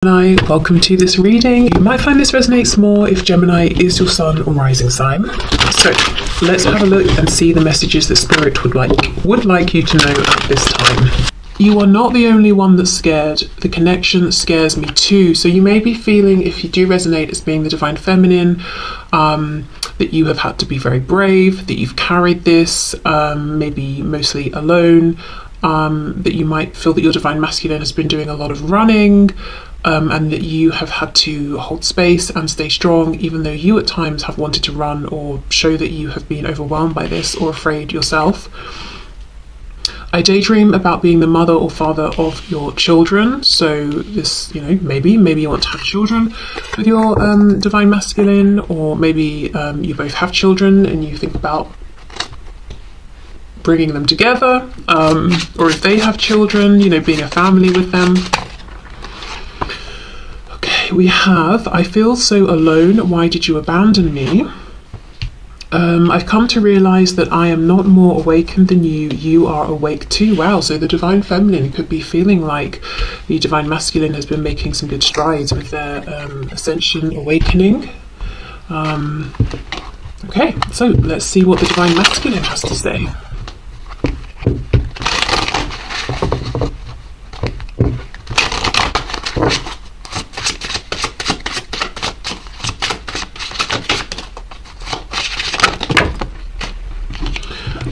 Gemini, welcome to this reading. You might find this resonates more if Gemini is your sun or rising sign. So let's have a look and see the messages that Spirit would like you to know at this time. You are not the only one that's scared. The connection scares me too. So you may be feeling, if you do resonate as being the divine feminine, that you have had to be very brave, that you've carried this, maybe mostly alone, that you might feel that your divine masculine has been doing a lot of running, and that you have had to hold space and stay strong, even though you at times have wanted to run or show that you have been overwhelmed by this or afraid yourself. I daydream about being the mother or father of your children. So this, maybe you want to have children with your divine masculine, or maybe you both have children and you think about bringing them together, or if they have children, being a family with them. Okay, we have, I feel so alone, why did you abandon me? I've come to realize that I am not more awakened than you are awake too. Wow, so the divine feminine could be feeling like the divine masculine has been making some good strides with their ascension awakening. Okay, so let's see what the divine masculine has to say.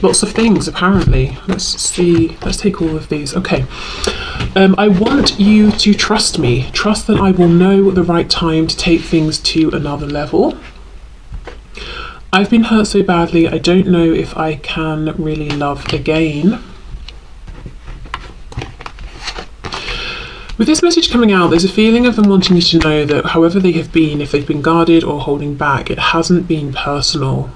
Lots of things, apparently. Let's take all of these. Okay. I want you to trust me. Trust that I will know the right time to take things to another level. I've been hurt so badly, I don't know if I can really love again. With this message coming out, there's a feeling of them wanting you to know that however they have been, if they've been guarded or holding back, it hasn't been personal.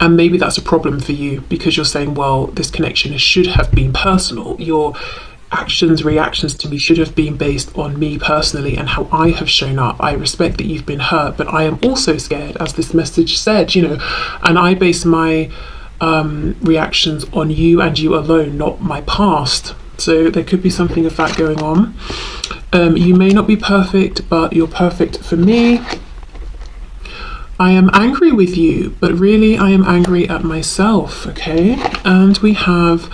And maybe that's a problem for you because you're saying, well, this connection should have been personal. Your actions, reactions to me should have been based on me personally and how I have shown up. I respect that you've been hurt, but I am also scared, as this message said, and I base my reactions on you and you alone, not my past. So there could be something of that going on. You may not be perfect, but you're perfect for me. I am angry with you, but really I am angry at myself, okay? And we have,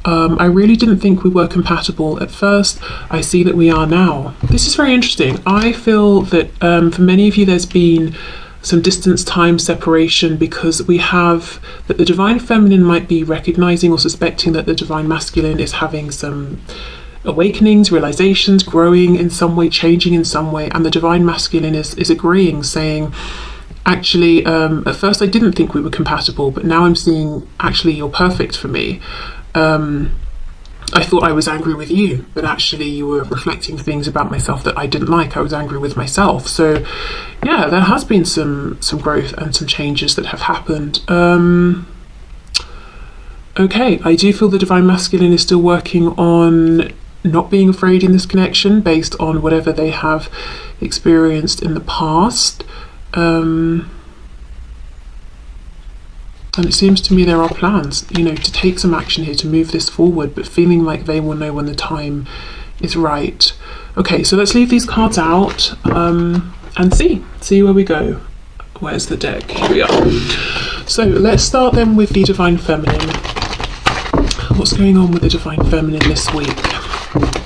I really didn't think we were compatible at first. I see that we are now. This is very interesting. I feel that for many of you there's been some distance, time, separation, because we have that the divine feminine might be recognizing or suspecting that the divine masculine is having some awakenings, realizations, growing in some way, changing in some way, and the divine masculine is agreeing, saying, actually, at first I didn't think we were compatible, but now I'm seeing, actually, you're perfect for me. I thought I was angry with you, but actually you were reflecting things about myself that I didn't like. I was angry with myself. So yeah, there has been some growth and some changes that have happened. Okay, I do feel the divine masculine is still working on not being afraid in this connection based on whatever they have experienced in the past. And it seems to me there are plans, to take some action here, to move this forward, but feeling like they will know when the time is right. Okay, so let's leave these cards out and see where we go. Where's the deck? Here we are. So let's start then with the divine feminine. What's going on with the divine feminine this week?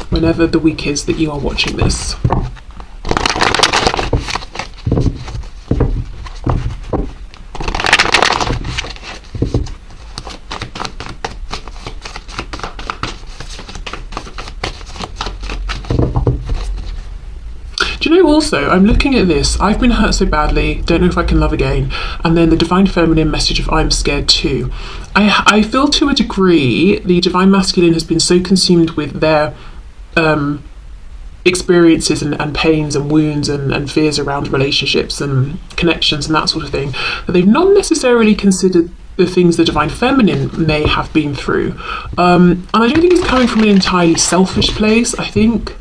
Whenever the week is that you are watching this. Also, I'm looking at this, I've been hurt so badly, don't know if I can love again, and then the divine feminine message of I'm scared too. I feel to a degree the divine masculine has been so consumed with their experiences and pains and wounds and fears around relationships and connections and that sort of thing, that they've not necessarily considered the things the divine feminine may have been through. And I don't think it's coming from an entirely selfish place. I think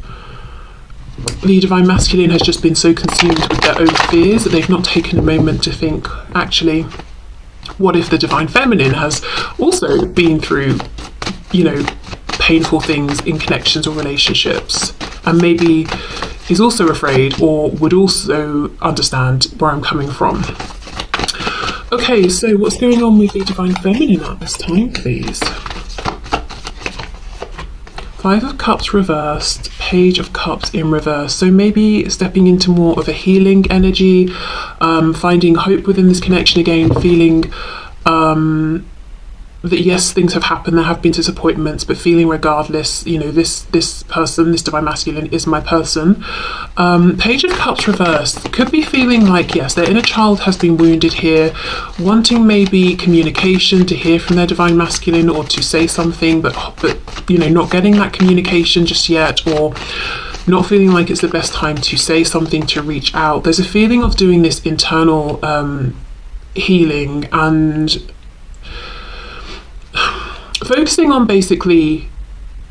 the divine masculine has just been so consumed with their own fears that they've not taken a moment to think, actually, what if the divine feminine has also been through, painful things in connections or relationships? and maybe is also afraid or would also understand where I'm coming from. Okay, so what's going on with the Divine Feminine at this time, please? Five of Cups reversed, Page of Cups in reverse. So maybe stepping into more of a healing energy, finding hope within this connection again, feeling that yes, things have happened, there have been disappointments, but feeling regardless, you know, this person, this Divine Masculine is my person. Page of Cups reversed could be feeling like, yes, their inner child has been wounded here, wanting maybe communication, to hear from their Divine Masculine or to say something, but you know, not getting that communication just yet, or not feeling like it's the best time to say something, to reach out. There's a feeling of doing this internal healing and focusing on basically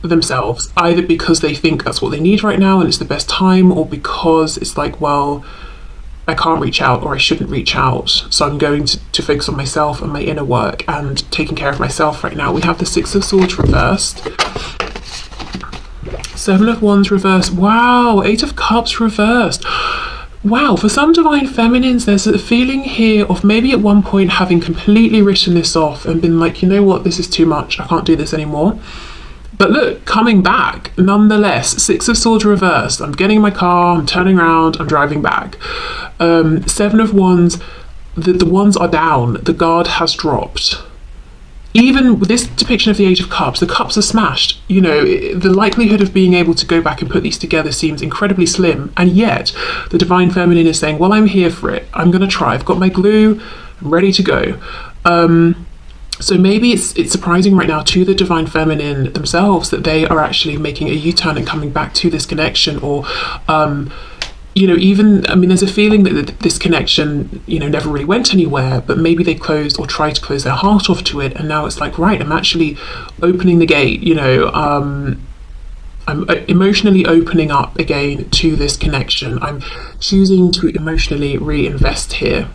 themselves, either because they think that's what they need right now and it's the best time, or because it's like, well, I can't reach out or I shouldn't reach out, so I'm going to focus on myself and my inner work and taking care of myself right now. We have the Six of Swords reversed, Seven of Wands reversed, wow, Eight of Cups reversed. Wow, for some Divine Feminines, there's a feeling here of maybe at one point having completely written this off and been like, you know what, this is too much, I can't do this anymore. But look, coming back, nonetheless, Six of Swords reversed. I'm getting in my car, I'm turning around, I'm driving back. Seven of Wands, the wands are down, the guard has dropped. Even with this depiction of the Age of Cups, the cups are smashed. You know, the likelihood of being able to go back and put these together seems incredibly slim. And yet, the Divine Feminine is saying, well, I'm here for it. I'm going to try. I've got my glue. I'm ready to go. So maybe it's surprising right now to the Divine Feminine themselves that they are actually making a U-turn and coming back to this connection, or you know, even, I mean, there's a feeling that this connection, you know, never really went anywhere, but maybe they closed or tried to close their heart off to it, and now it's like, right, I'm actually opening the gate, you know, I'm emotionally opening up again to this connection. I'm choosing to emotionally reinvest here.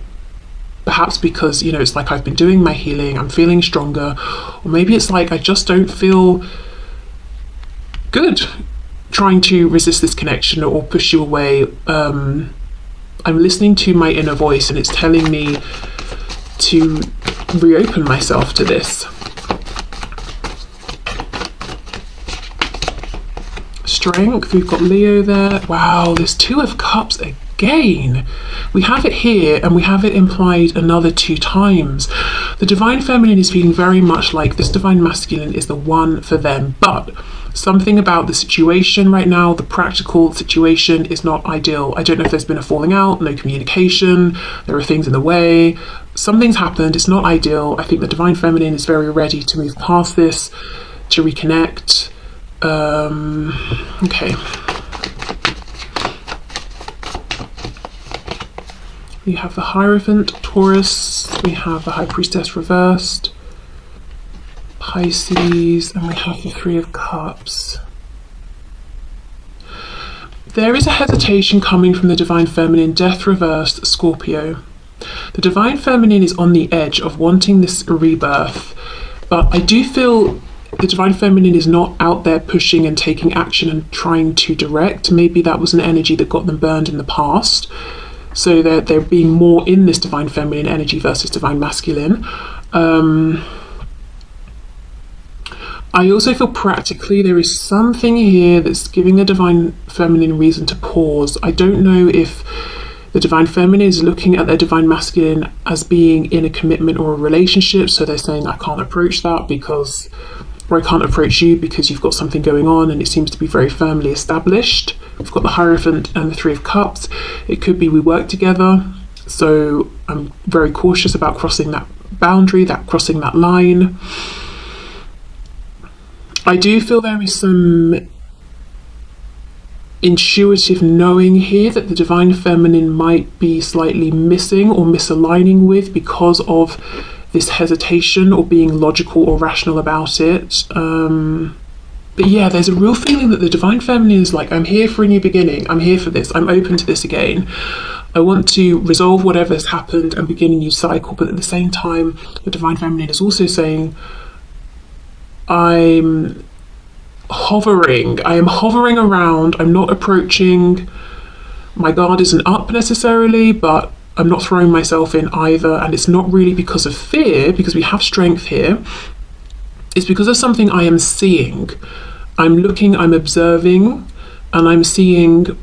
Perhaps because, you know, it's like I've been doing my healing, I'm feeling stronger, or maybe it's like I just don't feel good trying to resist this connection or push you away. I'm listening to my inner voice and it's telling me to reopen myself to this. Strength, we've got Leo there. Wow, there's Two of Cups again. We have it here and we have it implied another 2 times. The Divine Feminine is feeling very much like this Divine Masculine is the one for them, but something about the situation right now, the practical situation, is not ideal. I don't know if there's been a falling out, no communication, there are things in the way, something's happened, it's not ideal. I think the Divine Feminine is very ready to move past this, to reconnect. Okay. We have the Hierophant, Taurus, we have the High Priestess reversed, Pisces, and we have the Three of Cups. There is a hesitation coming from the Divine Feminine, Death reversed, Scorpio. The Divine Feminine is on the edge of wanting this rebirth, but I do feel the Divine Feminine is not out there pushing and taking action and trying to direct. Maybe that was an energy that got them burned in the past. So they're being more in this Divine Feminine energy versus Divine Masculine. I also feel practically there is something here that's giving the Divine Feminine reason to pause. I don't know if the Divine Feminine is looking at their Divine Masculine as being in a commitment or a relationship, so they're saying, I can't approach that because, or I can't approach you because you've got something going on and it seems to be very firmly established. We've got the Hierophant and the Three of Cups. It could be we work together, so I'm very cautious about crossing that boundary, crossing that line. I do feel there is some intuitive knowing here that the Divine Feminine might be slightly missing or misaligning with because of this hesitation or being logical or rational about it. But yeah, there's a real feeling that the Divine Feminine is like, I'm here for a new beginning, I'm here for this, I'm open to this again. I want to resolve whatever's happened and begin a new cycle, but at the same time, the Divine Feminine is also saying, I'm hovering. I am hovering around. I'm not approaching. My guard isn't up necessarily, but I'm not throwing myself in either. And it's not really because of fear, because we have strength here. It's because of something I am seeing. I'm looking, I'm observing, and I'm seeing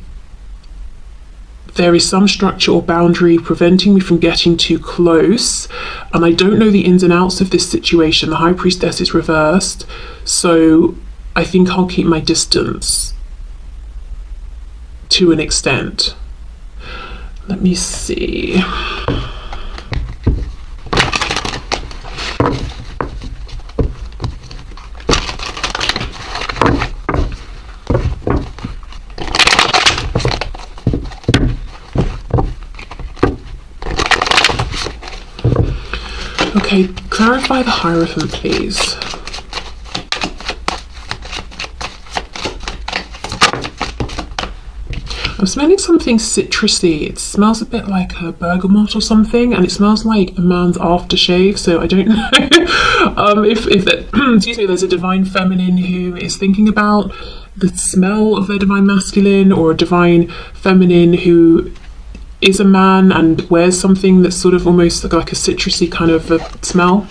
there is some structure or boundary preventing me from getting too close, and I don't know the ins and outs of this situation. The High Priestess is reversed, so I think I'll keep my distance to an extent. Let me see. Okay, clarify the Hierophant, please. I'm smelling something citrusy. It smells a bit like a bergamot or something, and it smells like a man's aftershave, so I don't know if excuse me, there's a divine feminine who is thinking about the smell of their divine masculine, or a divine feminine who is a man and wears something that's sort of almost like a citrusy kind of a smell.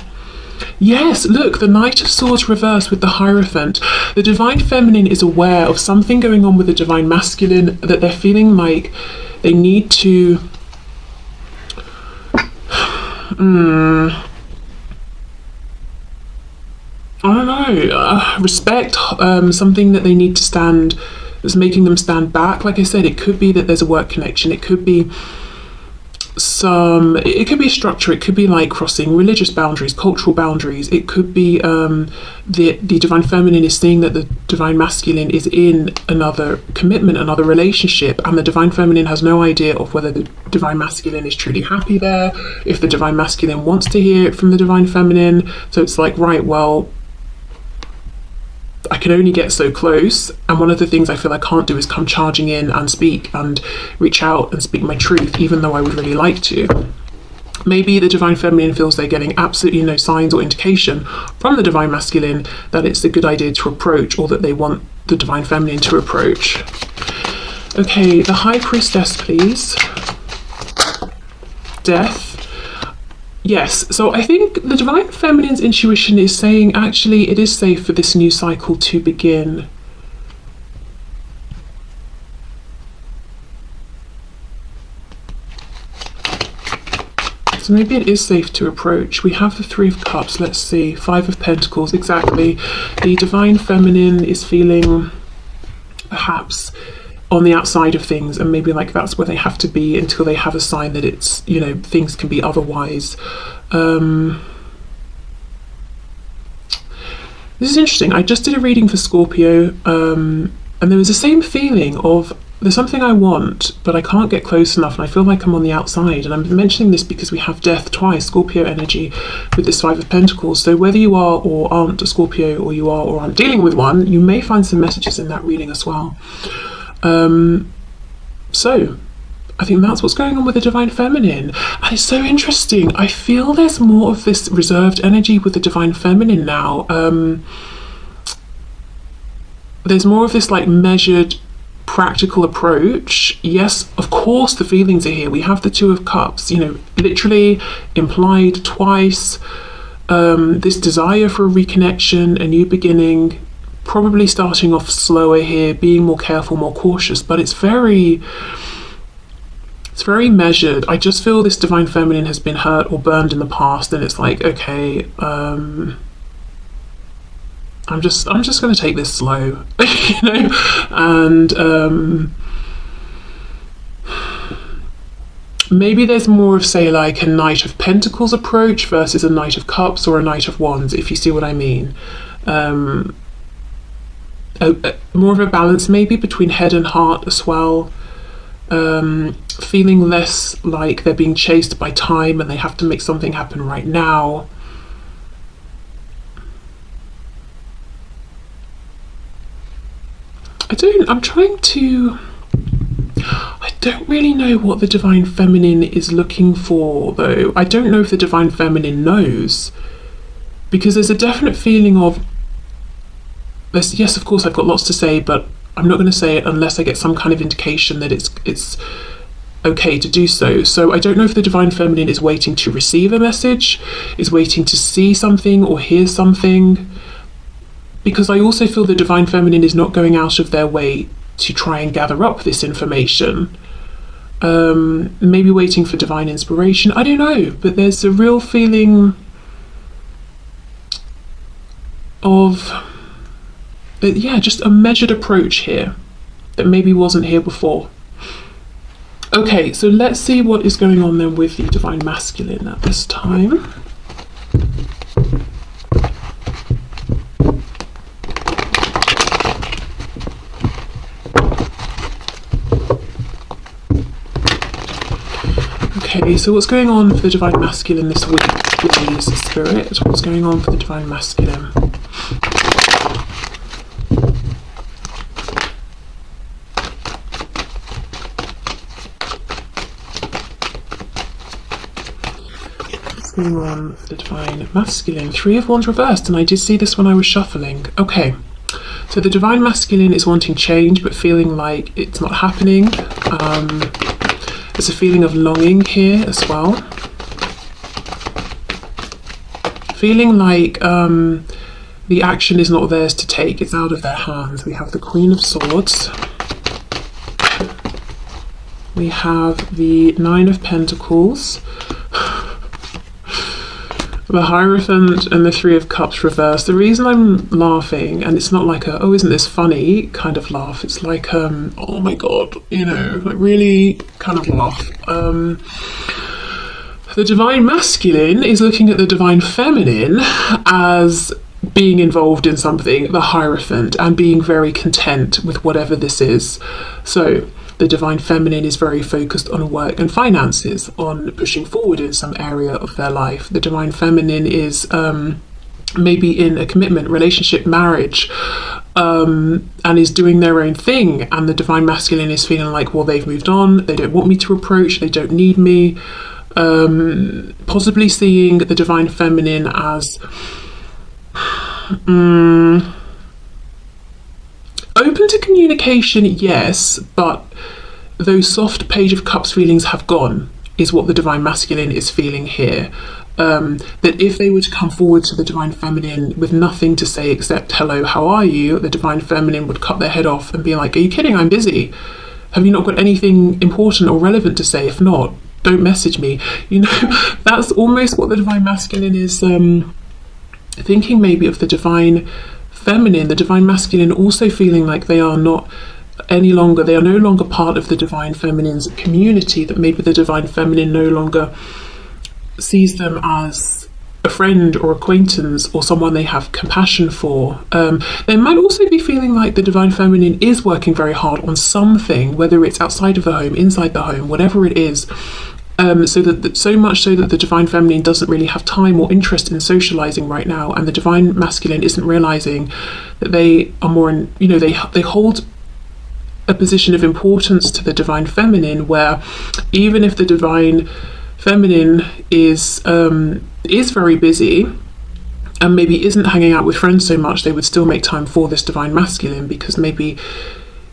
Yes, look, the Knight of Swords reversed with the Hierophant. The divine feminine is aware of something going on with the divine masculine, that they're feeling like they need to I don't know, respect something that they need to stand, that's making them stand back. Like I said, it could be that there's a work connection, it could be it could be a structure, it could be like crossing religious boundaries, cultural boundaries, it could be the divine feminine is seeing that the divine masculine is in another commitment, another relationship, and the divine feminine has no idea of whether the divine masculine is truly happy there, if the divine masculine wants to hear it from the divine feminine. So it's like, right, well, I can only get so close, and one of the things I feel I can't do is come charging in and speak and reach out and speak my truth, even though I would really like to. Maybe the divine feminine feels they're getting absolutely no signs or indication from the divine masculine that it's a good idea to approach, or that they want the divine feminine to approach. Okay, the High Priestess, please. Death. Yes, so I think the divine feminine's intuition is saying actually it is safe for this new cycle to begin. So maybe it is safe to approach. We have the Three of Cups, let's see, Five of Pentacles, exactly. The divine feminine is feeling perhaps on the outside of things, and maybe like that's where they have to be until they have a sign that it's, you know, things can be otherwise. This is interesting. I just did a reading for Scorpio, and there was the same feeling of there's something I want, but I can't get close enough, and I feel like I'm on the outside. And I'm mentioning this because we have death twice, Scorpio energy, with this Five of Pentacles. So whether you are or aren't a Scorpio, or you are or aren't dealing with one, you may find some messages in that reading as well. So I think that's what's going on with the divine feminine, and it's so interesting. I feel there's more of this reserved energy with the divine feminine now. There's more of this like measured, practical approach. Yes, of course the feelings are here. We have the Two of Cups, you know, literally implied twice. This desire for a reconnection, a new beginning, probably starting off slower here, being more careful, more cautious, but it's very measured. I just feel this divine feminine has been hurt or burned in the past, and it's like, okay, I'm just going to take this slow, you know, and maybe there's more of, say, like a Knight of Pentacles approach versus a Knight of Cups or a Knight of Wands, if you see what I mean. More of a balance maybe between head and heart as well. Feeling less like they're being chased by time and they have to make something happen right now. I don't really know what the divine feminine is looking for, though. I don't know if the divine feminine knows, because there's a definite feeling of yes, of course, I've got lots to say, but I'm not going to say it unless I get some kind of indication that it's okay to do so. So I don't know if the Divine Feminine is waiting to receive a message, is waiting to see something or hear something, because I also feel the Divine Feminine is not going out of their way to try and gather up this information. Maybe waiting for divine inspiration, I don't know, but there's a real feeling of, yeah, just a measured approach here that maybe wasn't here before. Okay, so let's see what is going on then with the Divine Masculine at this time. Okay, so what's going on for the Divine Masculine this week, please, Spirit? What's going on for the Divine Masculine? What's going on for the Divine Masculine? Three of Wands reversed, and I did see this when I was shuffling. Okay, so the Divine Masculine is wanting change, but feeling like it's not happening. There's a feeling of longing here as well. Feeling like the action is not theirs to take, it's out of their hands. We have the Queen of Swords. We have the Nine of Pentacles. The Hierophant and the Three of Cups reversed. The reason I'm laughing, and it's not like a, oh, isn't this funny kind of laugh, it's like, oh my god, you know, like really kind of laugh. The Divine Masculine is looking at the Divine Feminine as being involved in something, the Hierophant, and being very content with whatever this is. So the Divine Feminine is very focused on work and finances, on pushing forward in some area of their life. The Divine Feminine is maybe in a commitment, relationship, marriage, and is doing their own thing. And the Divine Masculine is feeling like, well, they've moved on, they don't want me to approach, they don't need me. Possibly seeing the Divine Feminine as open to communication, yes, but those soft Page of Cups feelings have gone, is what the Divine Masculine is feeling here. That if they were to come forward to the Divine Feminine with nothing to say except, hello, how are you? The Divine Feminine would cut their head off and be like, are you kidding? I'm busy. Have you not got anything important or relevant to say? If not, don't message me. You know, that's almost what the Divine Masculine is thinking maybe of the Divine Feminine. The Divine Masculine also feeling like they are not any longer, they are no longer part of the Divine Feminine's community, that maybe the Divine Feminine no longer sees them as a friend or acquaintance or someone they have compassion for. They might also be feeling like the Divine Feminine is working very hard on something, whether it's outside of the home, inside the home, whatever it is. So much so that the Divine Feminine doesn't really have time or interest in socializing right now, and the Divine Masculine isn't realizing that they are more in, you know, they hold a position of importance to the Divine Feminine, where even if the Divine Feminine is very busy and maybe isn't hanging out with friends so much, they would still make time for this Divine Masculine, because maybe,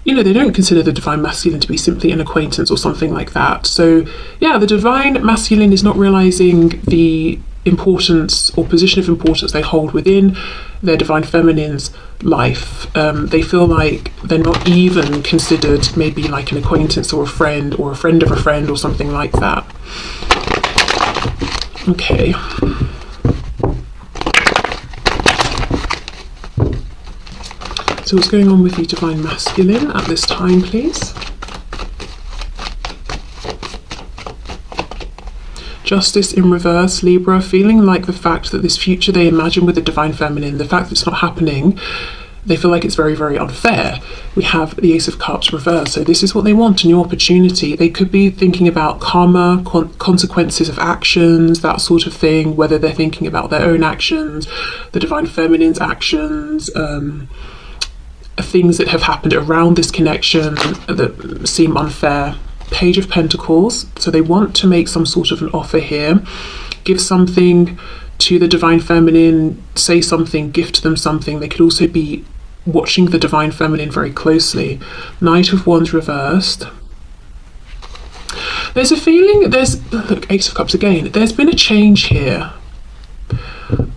you know, they don't consider the Divine Masculine to be simply an acquaintance or something like that. So yeah, the Divine Masculine is not realizing the importance or position of importance they hold within their Divine Feminine's life. They feel like they're not even considered maybe like an acquaintance or a friend of a friend or something like that. Okay. So what's going on with the Divine Masculine at this time, please? Justice in reverse, Libra, feeling like the fact that this future they imagine with the Divine Feminine, the fact that it's not happening, they feel like it's very, very unfair. We have the Ace of Cups reversed. So this is what they want, a new opportunity. They could be thinking about karma, consequences of actions, that sort of thing, whether they're thinking about their own actions, the Divine Feminine's actions, things that have happened around this connection that seem unfair. Page of Pentacles. So they want to make some sort of an offer here, give something to the Divine Feminine, say something, gift them something. They could also be watching the divine feminine very closely. Knight of Wands reversed. There's a feeling, look, Ace of Cups again. There's been a change here.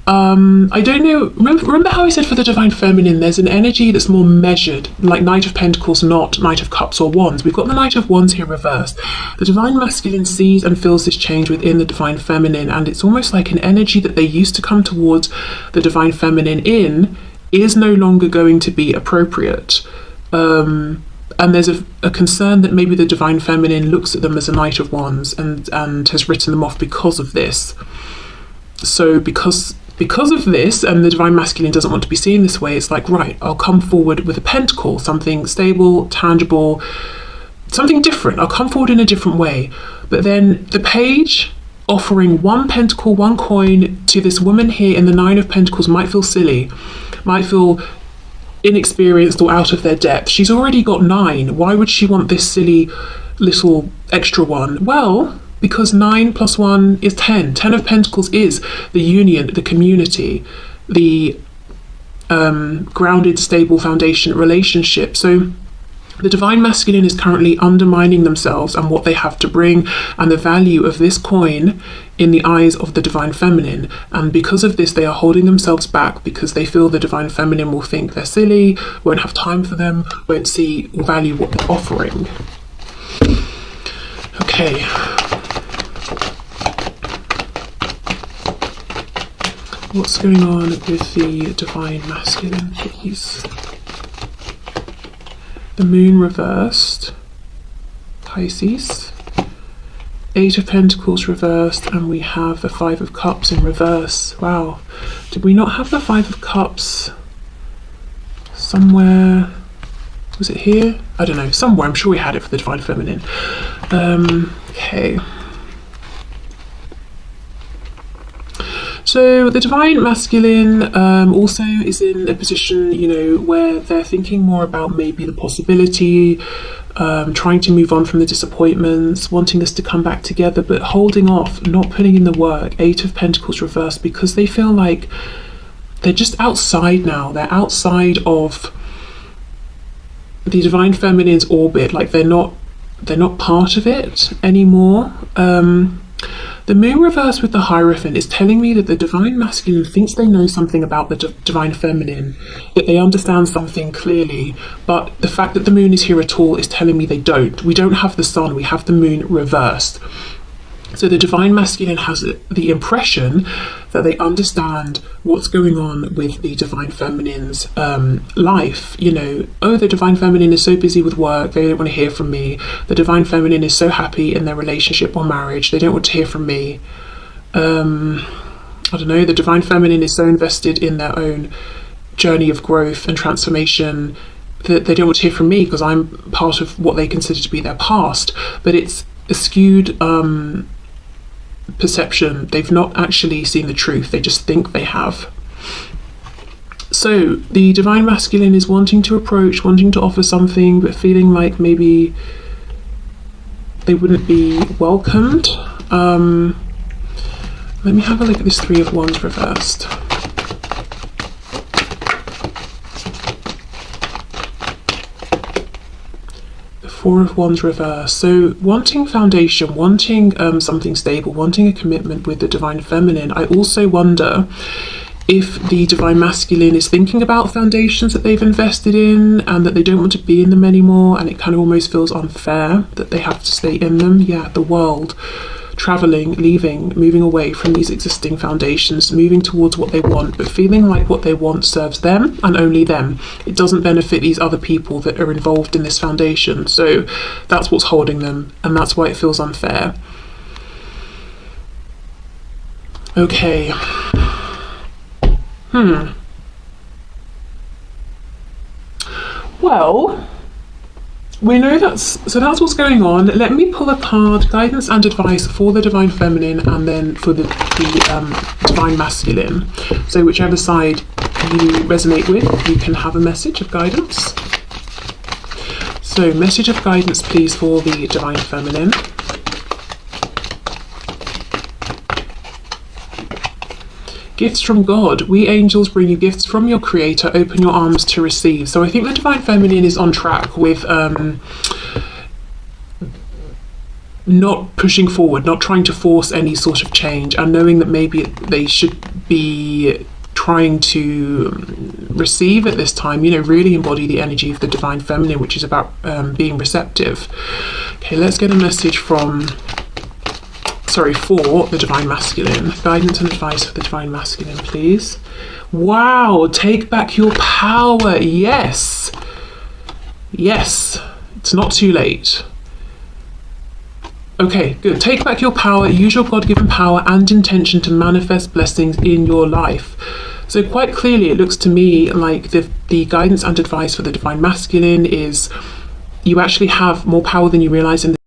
I don't know, remember how I said for the divine feminine there's an energy that's more measured, like Knight of Pentacles, not Knight of Cups or Wands. We've got the Knight of Wands here reversed. The divine masculine sees and feels this change within the divine feminine, and it's almost like an energy that they used to come towards the divine feminine in is no longer going to be appropriate. And there's a concern that maybe the divine feminine looks at them as a Knight of Wands and has written them off because of this. So because of this, and the divine masculine doesn't want to be seen this way, it's like, right, I'll come forward with a pentacle, something stable, tangible, something different. I'll come forward in a different way. But then the page offering one pentacle, one coin to this woman here in the Nine of Pentacles might feel silly, might feel inexperienced or out of their depth. She's already got 9. Why would she want this silly little extra one? Well, because 9 plus 1 is 10. 10 of Pentacles is the union, the community, the grounded, stable foundation relationship. So the divine masculine is currently undermining themselves and what they have to bring and the value of this coin in the eyes of the divine feminine. And because of this, they are holding themselves back because they feel the divine feminine will think they're silly, won't have time for them, won't see or value what they're offering. Okay. What's going on with the divine masculine, please? The moon reversed, Pisces. 8 of Pentacles reversed, and we have the 5 of Cups in reverse. Wow. Did we not have the 5 of Cups somewhere? Was it here? I don't know. Somewhere. I'm sure we had it for the divine feminine. Okay. So the divine masculine also is in a position, you know, where they're thinking more about maybe the possibility, trying to move on from the disappointments, wanting this to come back together, but holding off, not putting in the work. 8 of Pentacles reversed, because they feel like they're just outside now. They're outside of the divine feminine's orbit. Like they're not part of it anymore. The moon reverse with the Hierophant is telling me that the divine masculine thinks they know something about the divine feminine, that they understand something clearly, but the fact that the moon is here at all is telling me they don't. We don't have the sun, we have the moon reversed. So the divine masculine has the impression that they understand what's going on with the divine feminine's life. You know, oh, the divine feminine is so busy with work, they don't want to hear from me. The divine feminine is so happy in their relationship or marriage, they don't want to hear from me. I don't know, the divine feminine is so invested in their own journey of growth and transformation that they don't want to hear from me because I'm part of what they consider to be their past. But it's a skewed perception. They've not actually seen the truth, they just think they have. So the divine masculine is wanting to approach, wanting to offer something, but feeling like maybe they wouldn't be welcomed. Let me have a look at this 3 of Wands reversed. The 4 of Wands reversed. So wanting foundation, wanting something stable, wanting a commitment with the divine feminine. I also wonder if the divine masculine is thinking about foundations that they've invested in and that they don't want to be in them anymore, and it kind of almost feels unfair that they have to stay in them. Yeah, the world. Traveling, leaving, moving away from these existing foundations, moving towards what they want, but feeling like what they want serves them and only them. It doesn't benefit these other people that are involved in this foundation. So that's what's holding them, and that's why it feels unfair. Okay. Well, we know that's what's going on. Let me pull a card, guidance and advice for the divine feminine and then for the divine masculine. So whichever side you resonate with, you can have a message of guidance. So message of guidance, please, for the divine feminine. Gifts from God. We angels bring you gifts from your creator. Open your arms to receive. So I think the divine feminine is on track with not pushing forward, not trying to force any sort of change, and knowing that maybe they should be trying to receive at this time, you know, really embody the energy of the divine feminine, which is about being receptive. Okay, let's get a message for the divine masculine. Guidance and advice for the divine masculine, please. Wow, take back your power. Yes. Yes, it's not too late. Okay, good. Take back your power, use your God-given power and intention to manifest blessings in your life. So quite clearly, it looks to me like the guidance and advice for the divine masculine is you actually have more power than you realize in